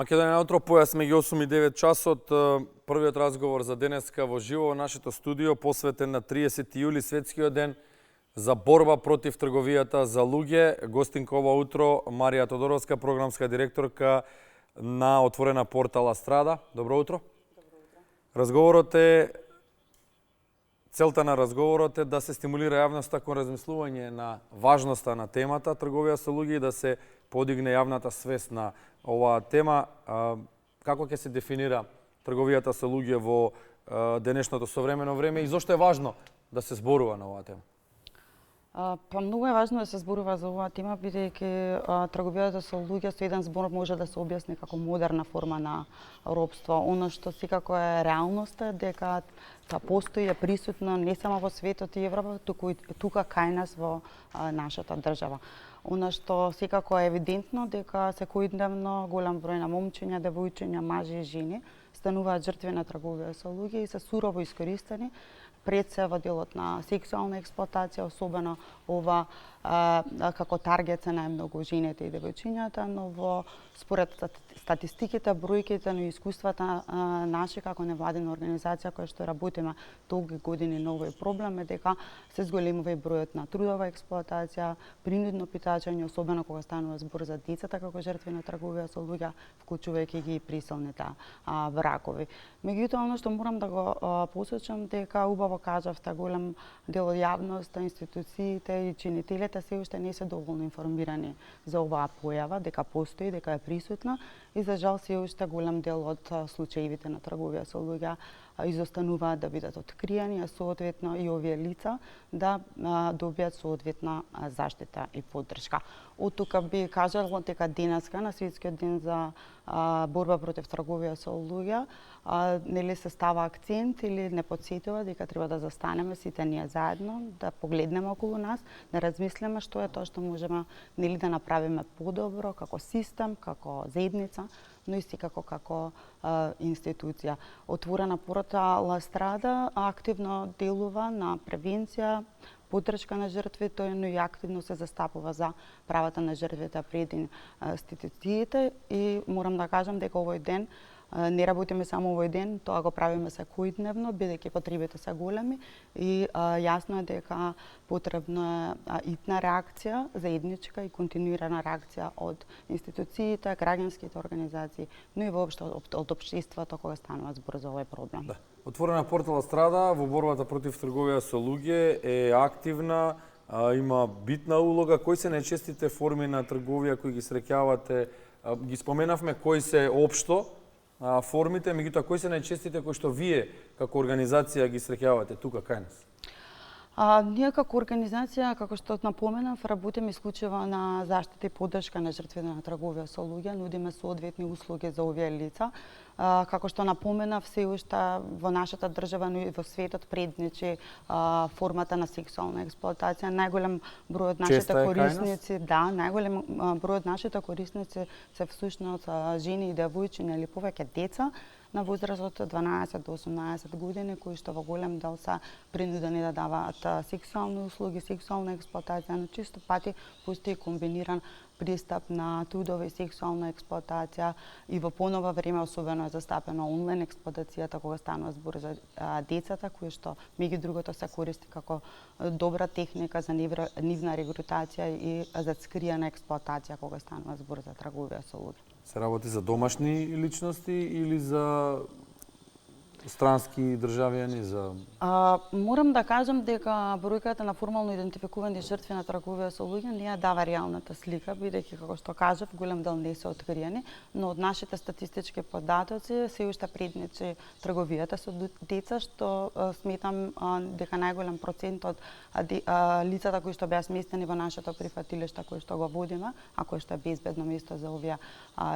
Македонија на утро, појас меѓу 8 и 9 часот. Првиот разговор за денеска во живо во нашето студио, посветен на 30 јули, светскиот ден за борба против трговијата за луѓе. Гостинка ова утро Марија Тодоровска, програмска директорка на отворена портала Страда. Добро утро. Добро утро. Целта на разговорот е да се стимулира јавноста кон размислување на важноста на темата трговија со луѓе и да се подигне јавната свест на оваа тема. Како ќе се дефинира трговијата со луѓе во денешното современо време и зошто е важно да се зборува на оваа тема? Многу е важно да се зборува за оваа тема, бидејќи трговијата со луѓе со еден збор може да се објасни како модерна форма на робство. Оно што секако е реалноста е дека постои, е присутно не само во светот и Европа, туку и тука кај нас во нашата држава. Оно што секако е евидентно дека секојдневно голем број на момчиња, девојчиња, мажи и жени стануваат жртви на трговија со луѓе и се сурово искористени пред се во делот на сексуална експлоатација, особено ова како таргет се најмногу жените и девојчињата, но според статистиките, бројките, но и искуствата наши како невладина организација која што работиме долги години на овој проблем е дека се зголемува и бројот на трудова експлоатација, принудно питањето, особено кога станува збор за децата како жртви на трговија со луѓе, вклучувајќи ги и присилните бракови. Меѓутоа, оно што морам да го посочам дека убаво кажавте, голем дел од јавноста, институциите и чинителите се уште не се доволно информирани за оваа појава, дека постои, дека е присутна и за жал се уште голем дел од случаевите на трговија со луѓе изостануваат да бидат откриени, а соодветно и овие лица да добијат соодветна заштита и поддршка. Од тука би кажала дека денеска на светскиот ден за борба против трговија со луѓе, нели се става акцент или не потсетува дека треба да застанеме сите ние заедно, да погледнеме околу нас, да размислиме што е тоа што можеме нели да направиме подобро како систем, како заедница, но и секако како институција. Отворена портала Страда активно делува на превенција, поддршка на жртвите, но и активно се застапува за правата на жртвите пред институциите и морам да кажам дека овој ден не работиме само овој ден, тоа го правиме секојдневно, бидејќи потребите се големи и јасно е дека потребно е итна реакција, заедничка и континуирана реакција од институциите, граѓанските организации, но и воопшто од општеството кога станува збор за овој проблем. Да. Отворена портала Страда во борбата против трговија со луѓе е активна, има битна улога. Кои се најчестите форми на трговија кои ги среќавате? Ги споменавме кои се општо формите, меѓутоа кои се најчестите кои што вие како организација ги среќавате тука кај нас? Ние како организација, како што напоменав, работиме исклучиво на заштита и поддршка на жртвите на трговија со луѓе, нудиме соодветни услуги за овие лица. Како што напоменав, се уште во нашата држава, но и во светот предничи формата на сексуална експлоатација. Најголем број од нашите корисници, најголем број од нашите корисници се всушност жени и девојчиња или повеќе деца на возраст од 12 до 18 години, кои што во голем дел се принудени да даваат сексуални услуги, сексуална експлоатација, но често пати постои комбиниран пристап на трудова и сексуална експлоатација и во понова време особено е застапено онлайн експлоатацијата кога станува збор за децата, кои што меѓу другото се користи како добра техника за нивна регрутација и за скриена експлоатација кога станува збор за трговија со луѓе. Се работи за домашни личности или за странски државјани? Морам да кажам дека бројката на формално идентификувани жртви на трговија со луѓе не ја дава реалната слика, бидејќи како што кажав, голем дел не се откриени, но од нашите статистички податоци се уште предничи трговијата со деца, што сметам дека најголем процент од лицата кои што беа сместени во нашето прифатилиште кои што го водиме, а кои што е безбедно место за овие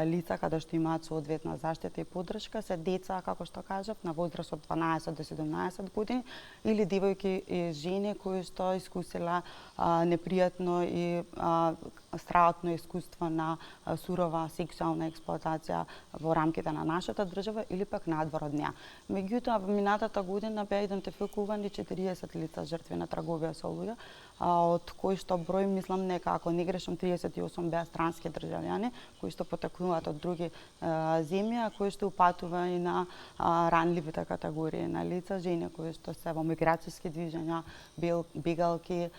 лица каде што имаат соодветна заштита и поддршка, се деца, како што кажав, на возраст од 12 до 17 години, или девојки и жени кои што искусила непријатно и страхотно искуство на сурова сексуална експлоатација во рамките на нашата држава или пак надвор од неа. Меѓутоа, минатата година беа идентификувани 40 лица жртви на трговија со луѓе, од кои што број, мислам дека ако не грешам, 38 беа странски државјани, кои што потекнуваат од други земји, а кои што упатува и на ранливите категории на лица, жени кои што се во миграцијски движења, бегалки,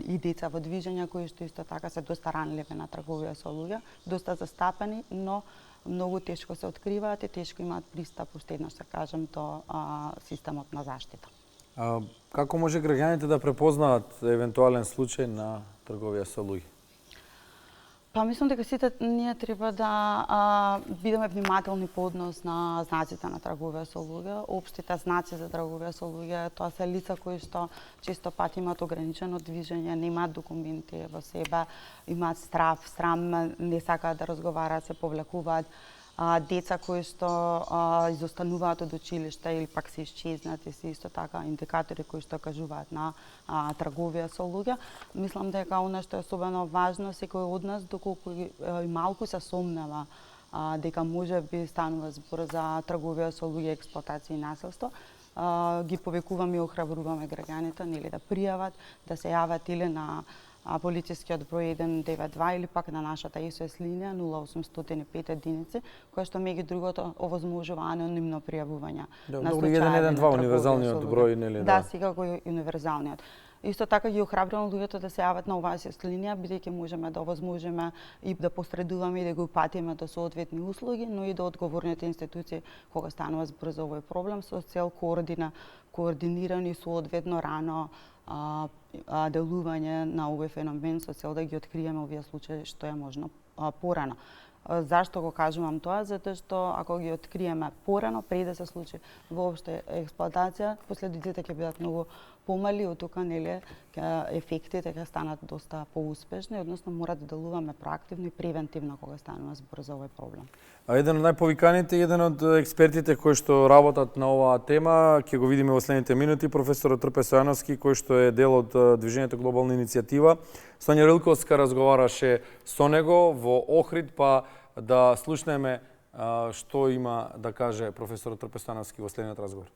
и деца во движења кои што исто така се доста ранливи на трговија со луѓе, доста застапени, но многу тешко се откриваат и тешко имаат пристап, уште еднаш се кажам, до системот на заштита. Како може граѓаните да препознаат евентуален случај на трговија со луѓе? Па мислам дека сите ние треба да бидеме внимателни по однос на знаците на трговија со луѓе. Општите знаци за трговија со луѓе, тоа се лица кои што често пати имаат ограничено движење, немаат документи во себе, имаат срам, не сакаат да разговараат, се повлекуваат. Деца кои што изостануваат од училиште или пак се исчезнати, се исто така индикатори кои што кажуваат на трговија со луѓе. Мислам дека она што е особено важно, секој од нас, доколку и малку се сомнева дека може би станува збор за трговија со луѓе, експлоатација и насилство, ги повекуваме и охрабруваме граѓаните нели да пријават, да се јават или на полицискиот број 192 или пак на нашата SOS линија 0805 единици, која што меѓу другото овозможува анонимно пријавување на случаи. 112 универзалниот број, нели? Да, секако и универзалниот. Исто така ги охрабрувам луѓето да се јават на оваа SOS линија, бидејќи можеме да овозможиме и да посредуваме и да го упатиме до соодветни услуги, но и до одговорните институции кога станува збор за овој проблем со цел координирано и соодветно рано делување на овој феномен со цел да ги откриеме овие случаи што е можно порано. Зашто го кажувам тоа? Затоа што ако ги откриеме порано, пред да се случи воопште експлоатација, последиците ќе бидат многу помали, од тука нели ефектите ќе станат доста поуспешни, односно мора да делуваме проактивно и превентивно кога станува збор за овој проблем. Еден од најповиканите, еден од експертите кои што работат на оваа тема, ќе го видиме во следните минути, професорот Трпе Стојановски, кој што е дел од движењето Глобална иницијатива. Сонја Рилковска разговараше со него во Охрид, па да слушнеме што има да каже професорот Трпе Стојановски во следниот разговор.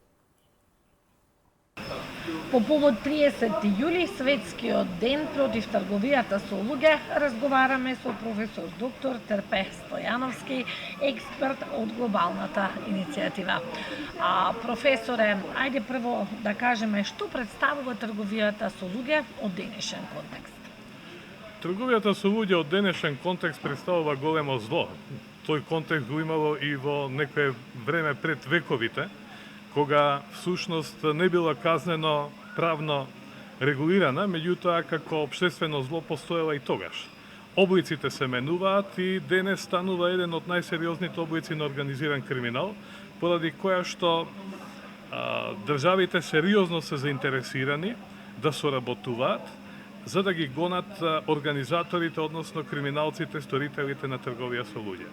По повод 30 јули, светскиот ден против трговијата со луѓе, разговараме со професор доктор Трпе Стојановски, експерт од Глобалната иницијатива. Професоре, ајде прво да кажеме што представува трговијата со луѓе од денешен контекст. Трговијата со луѓе од денешен контекст представува големо зло. Тој контекст го имало и во некое време пред вековите, кога всушност не била казнено правно регулирана, меѓутоа како општествено зло постоела и тогаш. Облиците се менуваат и денес станува еден од најсериозните облици на организиран криминал, поради која што државите сериозно се заинтересирани да соработуваат за да ги гонат организаторите, односно криминалците, сторителите на трговија со луѓе.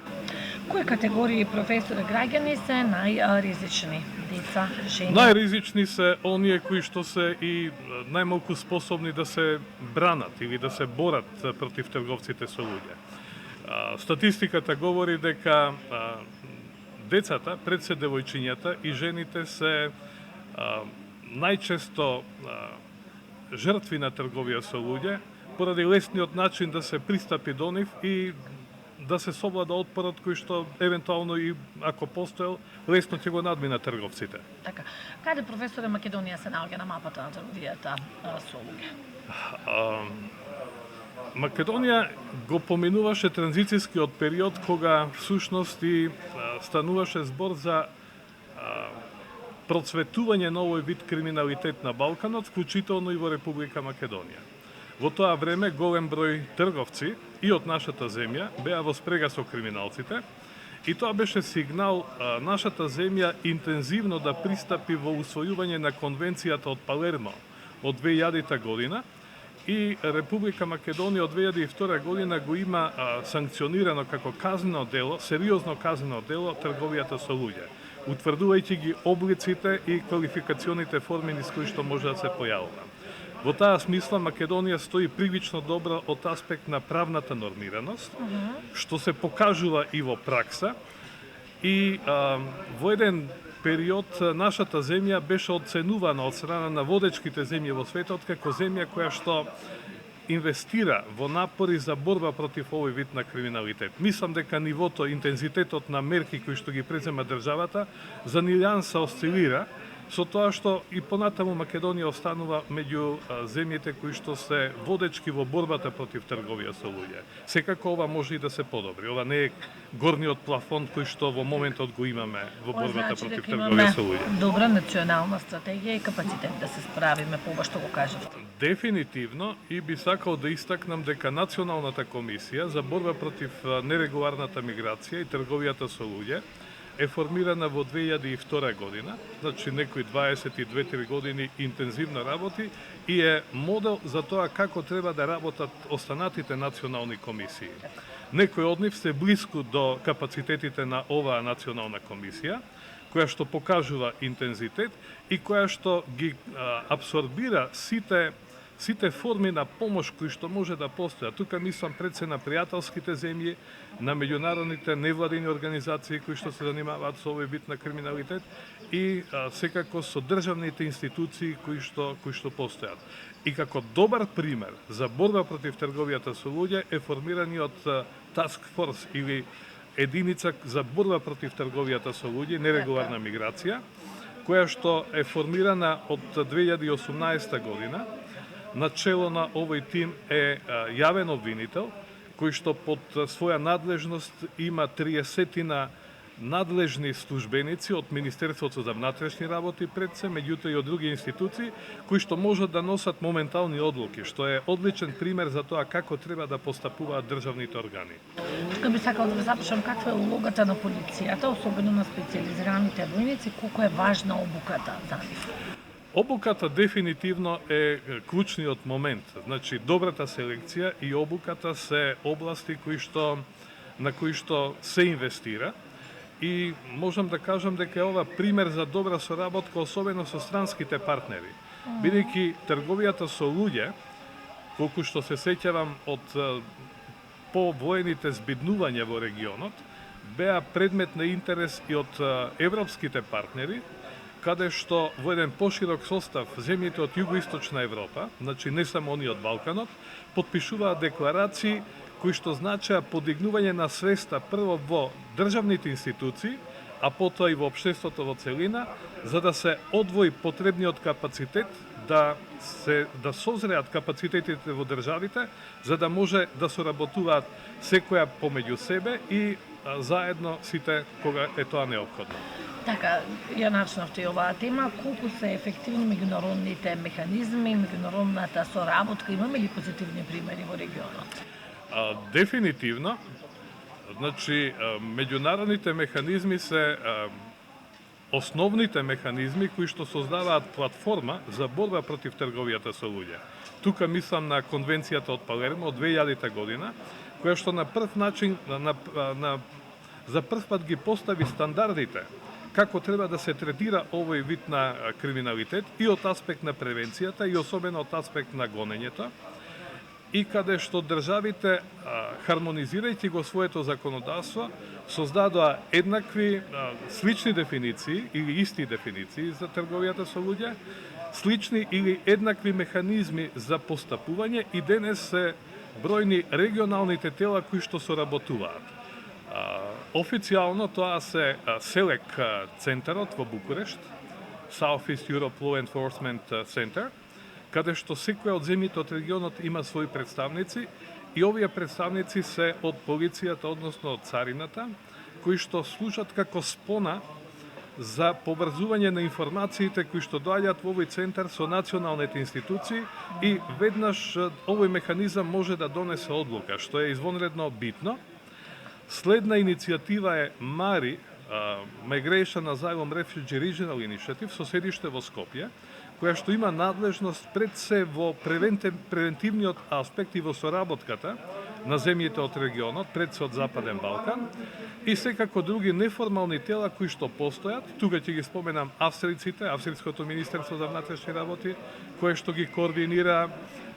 Кои категории, професоре, граѓани се најризични? Деца, жени? Најризични се оние кои што се и најмалку способни да се бранат или да се борат против трговците со луѓе. Статистиката говори дека децата, пред се девојчињата и жените се најчесто жртви на трговија со луѓе, поради лесниот начин да се пристапи до нив и да се совлада отпорот кој што евентуално и ако постоел, лесно ќе го надмина трговците. Така. Каде, професоре, Македонија се наоѓа на мапата на трговијата со луѓе? Македонија го поминуваше транзицијскиот период кога всушност и стануваше збор за процветување на овој вид криминалитет на Балканот, вклучително и во Република Македонија. Во тоа време голем број трговци и од нашата земја беа во спрега со криминалците и тоа беше сигнал нашата земја интензивно да пристапи во усвојување на конвенцијата од Палермо од 2000 година и Република Македонија од 2002 година го има санкционирано како казнено дело, сериозно казнено дело трговијата со луѓе. утврдувајќи ги облиците и квалификационите форми низ кои што може да се појавува. Во таа смисла Македонија стои прилично добро од аспект на правната нормираност, што се покажува и во пракса. И во еден период нашата земја беше оценувана од страна на водечките земји во светот како земја која што инвестира во напори за борба против овој вид на криминалитет. Мислам дека нивото, интензитетот на мерки кои што ги презема државата за нилјанса осцилира, со тоа што и понатаму Македонија останува меѓу земјите кои што се водечки во борбата против трговија со луѓе. Секако ова може и да се подобри. Ова не е горниот плафон кој што во моментот го имаме во борбата против трговија со луѓе. Добра национална стратегија и капацитет да се справиме по ова што го кажавте. Дефинитивно, и би сакал да истакнам дека Националната комисија за борба против нерегуларната миграција и трговијата со луѓе е формирана во 2002 година, значи некои 22-3 години интензивно работи и е модел за тоа како треба да работат останатите национални комисии. Некои од нив се блиску до капацитетите на оваа национална комисија, која што покажува интензитет и која што ги абсорбира сите форми на помош кои што може да постојат. Тука мислам пред се на пријателските земји, на меѓународните невладини организации кои што се занимаваат со овој вид на криминалитет и секако со државните институции кои што постојат. И како добар пример за борба против трговијата со луѓе е формираниот Task Force или единица за борба против трговијата со луѓе, нерегуларна миграција, која што е формирана од 2018 година. Начело на овој тим е јавен обвинител, кој што под своја надлежност има 30 надлежни службеници од Министерството за внатрешни работи пред се, меѓутоа и од други институции, кои што можат да носат моментални одлуки, што е одличен пример за тоа како треба да постапуваат државните органи. Тука би сакал да ве запишам каква е улогата на полицијата, особено на специјализираните војници, колку е важна обуката за нив. Обуката дефинитивно е клучниот момент. Значи, добрата селекција и обуката се области на кои што се инвестира и можам да кажам дека е ова пример за добра соработка, особено со странските партнери. Бидејќи трговијата со луѓе, колку што се сеќавам од повоените збиднувања во регионот, беа предмет на интерес и од европските партнери, каде што во еден поширок состав земјите од југоисточна Европа, значи не само они од Балканот, потпишуваат декларации кои што значеа подигнување на свеста прво во државните институции, а потоа и во општеството во целина, за да се одвои потребниот капацитет, да созреат капацитетите во државите, за да може да соработуваат секоја помеѓу себе и заедно сите кога е тоа неопходно. Така, ја начнавте и оваа тема, колку се ефективни меѓународните механизми, меѓународната соработка, имаме ли позитивни примери во регионот? Дефинитивно. Значи, меѓународните механизми се основните механизми кои што создаваат платформа за борба против трговијата со луѓе. Тука мислам на Конвенцијата од Палермо од 2000 година, која што на прв начин, за прв пат ги постави стандардите како треба да се третира овој вид на криминалитет и од аспект на превенцијата и особено од аспект на гонењето, и каде што државите, хармонизирајќи го своето законодавство, создадоа еднакви, слични дефиниции или исти дефиниции за трговијата со луѓе, слични или еднакви механизми за постапување и денес се бројни регионалните тела кои што соработуваат. Официјално тоа се СЕЛЕК центарот во Букурешт, South East Europe Law Enforcement Center, каде што секоја од земјите од регионот има своји представници и овие представници се од полицијата, односно од царината, кои што служат како спона за поврзување на информациите кои што доаѓаат во овој центар со националните институции и веднаш овој механизам може да донесе одлука, што е извонредно битно. Следна иницијатива е МАРИ, Migration Asylum Refugee Regional Initiative, со седиште во Скопје, која што има надлежност пред се во превентивниот аспект и во соработката на земјите од регионот, пред се од Западен Балкан, и секако други неформални тела кои што постојат. Тука ќе ги споменам австриците, Австриското министерство за внатрешни работи, кое што ги координира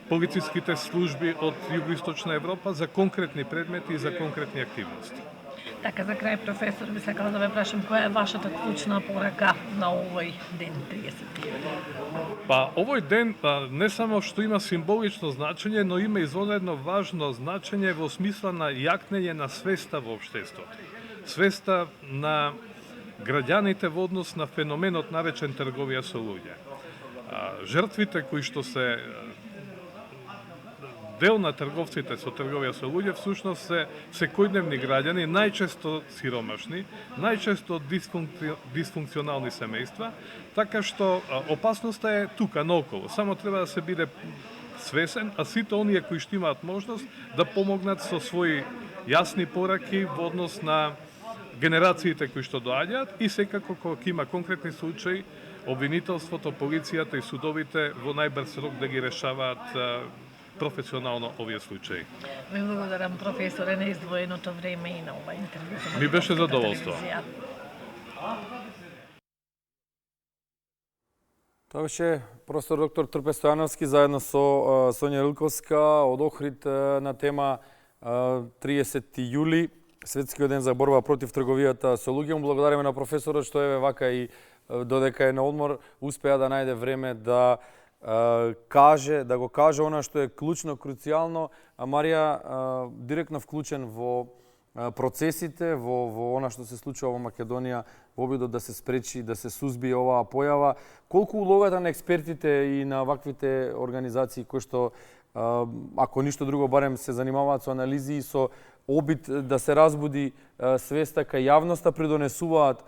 полициските служби од Југоисточна Европа за конкретни предмети и за конкретни активности. Така, за крај, професор, би сакала да ве прашам која е вашата клучна порака на овој ден, 30 јули? Овој ден не само што има символично значење, но има извонредно важно значење во смисла на јакнење на свеста во општеството. Свеста на граѓаните во однос на феноменот наречен трговија со луѓе. Жртвите кои што се дел на трговците со трговија со луѓе всушност се секојдневни граѓани, најчесто сиромашни, најчесто дисфункционални семејства, така што опасноста е тука наоколу. Само треба да се биде свесен, а сите оние кои што имаат можност да помогнат со своји јасни пораки во однос на генерациите кои што доаѓаат и секако кога има конкретни случаи, обвинителството, полицијата и судовите во најбрз рок да ги решаваат професионално овие случаи. Ви благодарам, професоре, на издвоеното време и на ова интервју. Ми беше задоволство. Тоа беше професор доктор Трпе Стојановски заедно со Сонја Рилковска од Охрид на тема 30 јули, Светскиот ден за борба против трговијата со луѓе. Му благодариме на професорот што еве вака и додека е на одмор успеа да најде време да го каже она што е клучно, круцијално. Марија директно вклучен во процесите, во она што се случува во Македонија, во обидот да се спречи, да се сузбие оваа појава. Колку улогата на експертите и на ваквите организации кои што, ако ништо друго, барем се занимаваат со анализи и со обид да се разбуди свеста кај јавноста, придонесуваат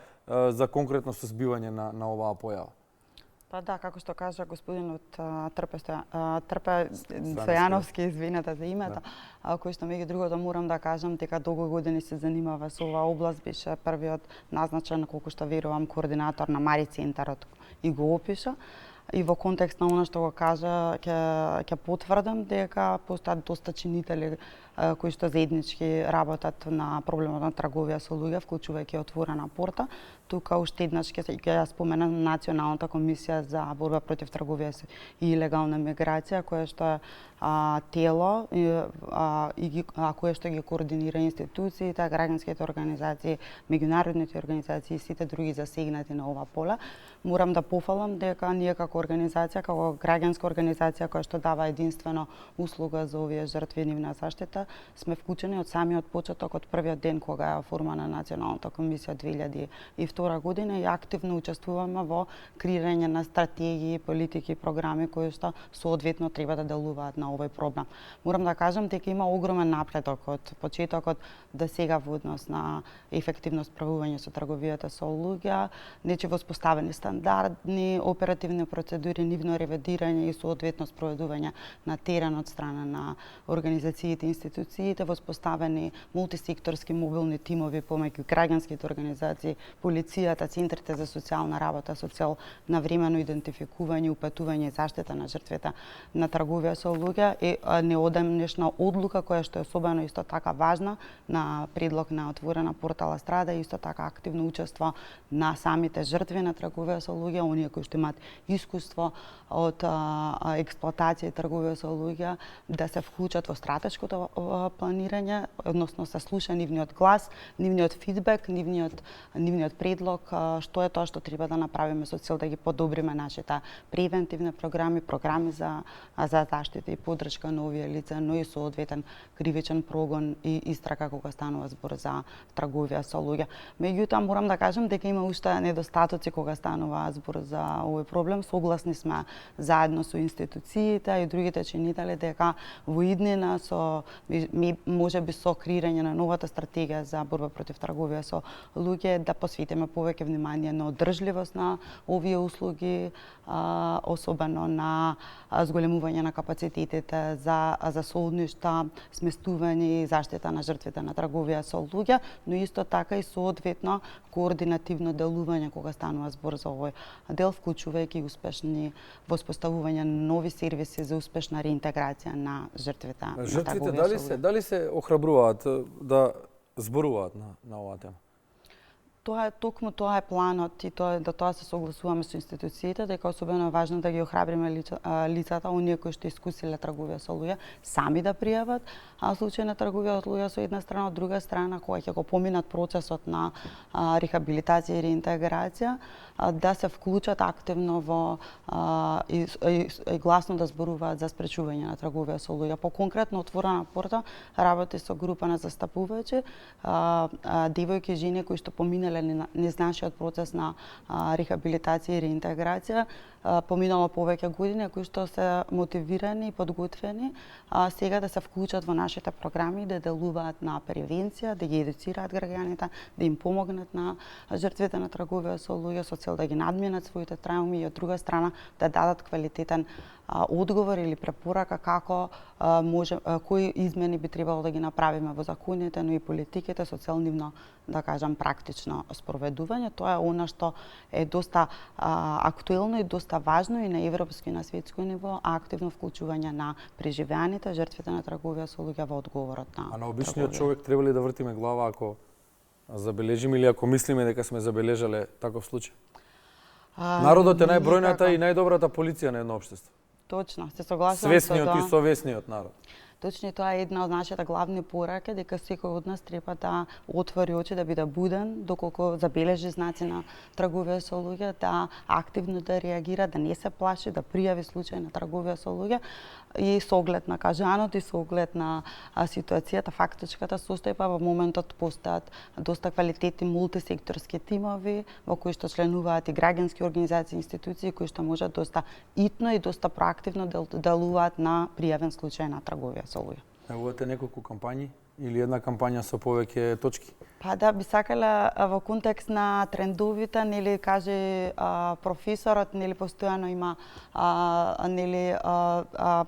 за конкретно сузбивање на оваа појава? Па да, како што кажа господинот Трпе Стојановски, извинете за името, кој што меѓу другото морам да кажам дека долго години се занимава со оваа област, беше првиот назначен, колку што верувам, координатор на Мари центарот и го опиша. И во контекст на она што го кажа, ќе потврдам дека постојат доста чинители кои што заеднички работат на проблемот на трговија со луѓе, вклучувајќи отворена порта. Тука уште еднаш ќе ја споменам Националната комисија за борба против трговија и илегална миграција, која што е тело кое што ги координира институциите, граѓанските организации, меѓународните организации и сите други засегнати на ова поле. Морам да пофалам дека ние како организација, како граѓанска организација која што дава единствено услуга за овие жртви и нивна заштита, сме вклучени од самиот почеток, од првиот ден кога е оформена Националната комисија 2002 година и активно учествуваме во креирање на стратегии, политики, програми кои што соодветно треба да делуваат на овој проблем. Морам да кажам дека има огромен напредок од почетокот до сега во однос на ефективно справување со трговијата со луѓе, нечи воспоставени стандардни оперативни процедури, нивно ревидирање и соодветно спроведување на терен од страна на организациите и институциите, воспоставени мултисекторски мобилни тимови помеѓу граѓанските организации, полицијата, центрите за социјална работа со цел на времено идентификување, упатување и заштита на жртвите на трговија со луѓе и неодамнешна одлука која што е особено исто така важна на предлог на отворена портала Страда и исто така активно учество на самите жртви на трговија со луѓе, оние кои што имаат искуство од експлоатација и трговија со луѓе, да се вклучат во стратешкото планирање, односно се слуша нивниот глас, нивниот фидбек, нивниот предлог, што е тоа што треба да направиме со цел да ги подобриме нашите превентивни програми за заштита и поддршка на овие лица, но и соодветен кривичен прогон и истрага кога станува збор за трговија со луѓе. Меѓутоа морам да кажам дека има уште недостатоци кога станува збор за овој проблем. Согласни сме заедно со институциите и другите чинители дека во иднина можеби со креирање на новата стратегија за борба против трговија со луѓе да посветиме повеќе внимание на одржливост на овие услуги, особено на зголемување на капацитетите за солништа, сместување и заштита на жртвите на трговија со луѓе, но исто така и соодветно координативно делување кога станува збор за овој дел, вклучувајќи успешни воспоставување на нови сервиси за успешна реинтеграција на жртвите на трговија со луѓе. Дали Дали се охрабруваат да зборуваат на оваа тема? Токму тоа е планот и да тоа се согласуваме со институциите, дека особено е важно да ги охрабриме лицата, оние кои што искусиле трговија со луѓе, сами да пријават случај на трговија од луѓе со една страна, од друга страна, кога ќе го поминат процесот на рехабилитација и реинтеграција, да се вклучат активно во и гласно да зборуваат за спречување на трговија со луѓе. По конкретно отворена порта работи со група на застапувачи, девојки и жени кои што поминале низ нашиот процес на рехабилитација и реинтеграција, поминало повеќе години, кои што се мотивирани и подготвени сега да се вклучат во нашите програми, да делуваат на превенција, да ги едуцираат граѓаните, да им помогнат на жртвите на трговија со луѓе со цел да ги надминат своите трауми и од друга страна да дадат квалитетен одговор или препорака како кои измени би требало да ги направиме во законите, но и политиките со цел нивно, да кажам, практично спроведување. Тоа е она што е доста актуелно и доста важно и на европско и на светско ниво, активно вклучување на преживеаните, жртвите на трговија со луѓе во одговорот на. А на обичниот човек треба ли да вртиме глава ако забележиме или ако мислиме дека сме забележале таков случај? Народот е најбројната и најдобрата полиција на едно општество. Точно, се согласувам со тоа. Свесниот и совесниот народ. Точно и тоа е една од нашите главни пораки, дека секој од нас треба да отвори очи, да биде буден, доколку забележи знаци на трговија со луѓе, да активно да реагира, да не се плаши, да пријави случај на трговија со луѓе и со оглед на кажаното и со оглед на ситуацијата, фактичката состојба, во моментот постојат доста квалитетни мултисекторски тимови во кои што членуваат и граѓански организации, институции кои што можат доста итно и доста проактивно да делуваат на пријавен случај на трговија со луѓе. Најавувате неколку кампањи или една кампања со повеќе точки? Па да, би сакала во контекст на трендовите, нели каже професорот, нели постојано има нели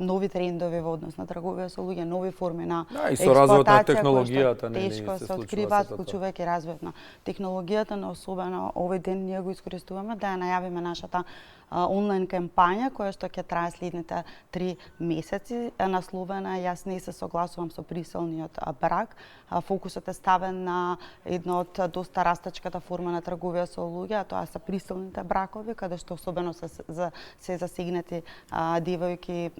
нови трендови во однос на трговија со луѓе, нови форми на и со развојот на експлоатација, технологијата, нели тешко се се случува откриваат, сето тоа. вклучувајќи развојот на технологијата, но особено овој ден ние го искористуваме да ја најавиме нашата онлайн кампања која што ќе трае следните 3 месеци, насловена јас не се согласувам со присилниот брак. Фокусот е ставен на една од доста растечката форма на трговија со луѓе, а тоа се присилните бракови, каде што особено се засегнати девојки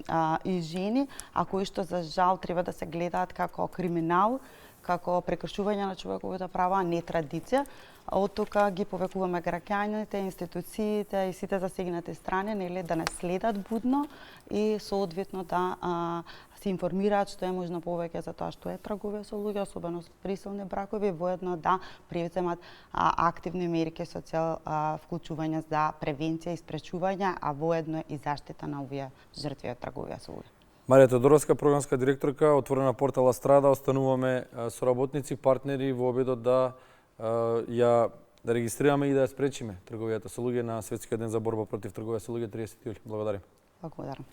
и жени, а кои што за жал треба да се гледаат како криминал, како прекршување на човековите права, а не традиција. Од тука ги повекуваме граѓаните, институциите и сите засегнати страни, нели, да не следат будно и соодветно да се информираат што е можно повеќе за тоа што е трговија со луѓе, особено со присилни бракови, воедно да преземат активни мерки со цел вклучување за превенција и спречување, а воедно и заштита на овие жртви од трговија со луѓе. Марија Тодоровска, програмска директорка, отворена портала Страда, остануваме соработници, партнери во обидот да ја регистрираме и да ја спречиме трговијата со луѓе на Светскиот ден за борба против трговија со луѓе 30 јули. Благодарам. Благодарам.